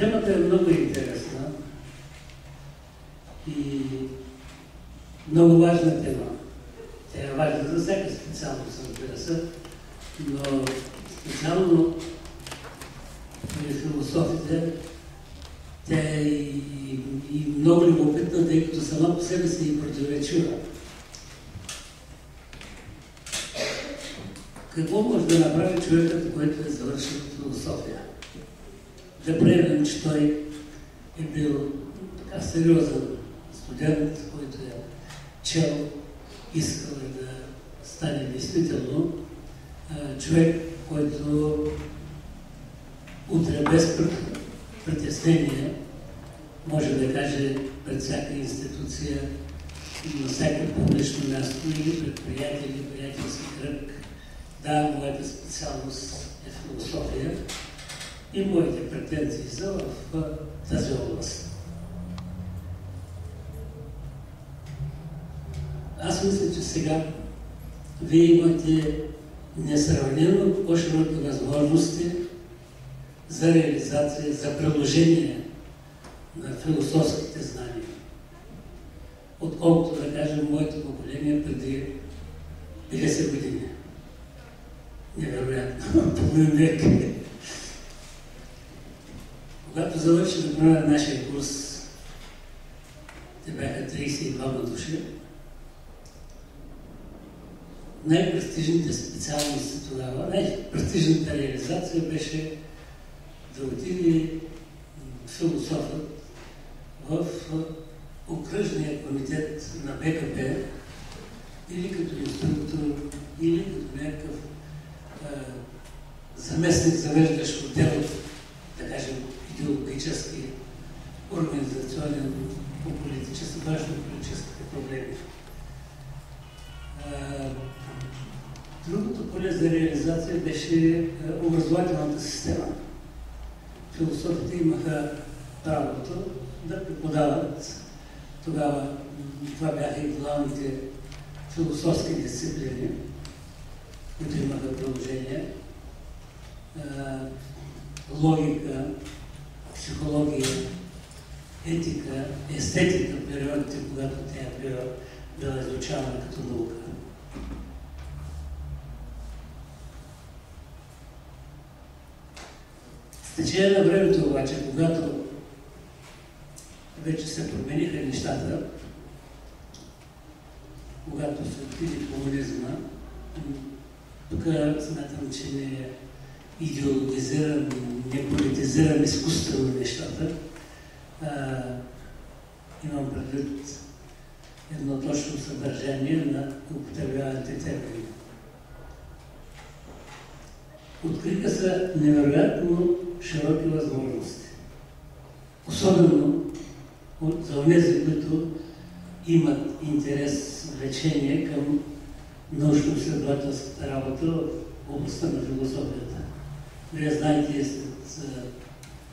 Темата е много интересна и много важна тема. Тя е важна за всяка специалност, разбира се, но специално при философите тя е и много любопитна, тъй като сама по себе си и противоречива. Какво може да направи човекът, който е завършил философия? Да приемем, че той е бил така сериозен студент, който е чел, искал да стане действително човек, който утре без притеснение може да каже пред всяка институция, на всяко публично място или пред приятели, приятелски кръг: да, моята специалност е философия и моите претенции са в тази област. Аз мисля, че сега вие имате несравнено по-широки възможности за реализация, за приложение на философските знания, отколкото, да кажем, моето поколение преди 50 години. Невероятно, половин век. Когато завърши, например, нашия курс, те бяха 32 души, най-престижните специалности тогава, най-престижната реализация беше да отиде философът в окръжния комитет на БКП или като инструктор, или като някакъв заместник, завеждащ отдел, да кажем, идеологически, организационен, по политически, външно-политическите проблеми. Другото поле за реализация беше образователната система. Философите имаха правото да преподават. Тогава това бяха и главните философски дисциплини, които имаха приложение. Логика, психология, етика, естетика, периодите, когато тя е била изучавана като наука. С течение на времето обаче, когато вече се промениха нещата, когато се отиде комунизма, тук смятам, че не идеологизирам, не политизирам изкуствено нещата. Имам предвид едно точно съдържание на употребяваните термини. Откриха се невероятно широки възможности. Особено за онези, които имат интерес, влечение към научно-изследователската работа в областта на философията. Вие знаете, след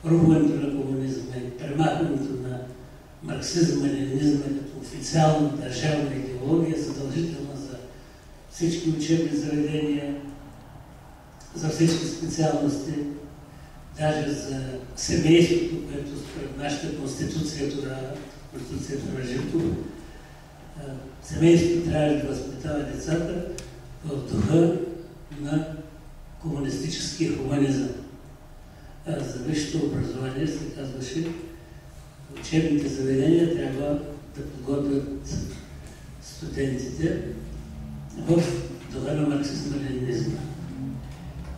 рухването на комунизма и премахването на марксизма, ленинизма като официална държавна идеология, задължителна за всички учебни заведения, за всички специалности, даже за семейството, което според нашата конституция тогава, конституцията на Живков, семейството трябва да възпитава децата в духа на комунистическия хуманизъм. За висшето образование се казваше, учебните заведения трябва да подготвят студентите в духа на марксизма-ленинизма.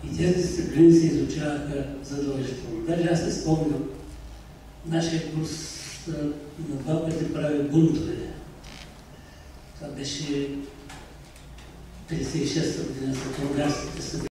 И тези дисциплини се изучаваха задължително. Даже аз не спомням, нашия курс на два пъти прави бунтове. Това беше 1956 година, след Унгарските събития.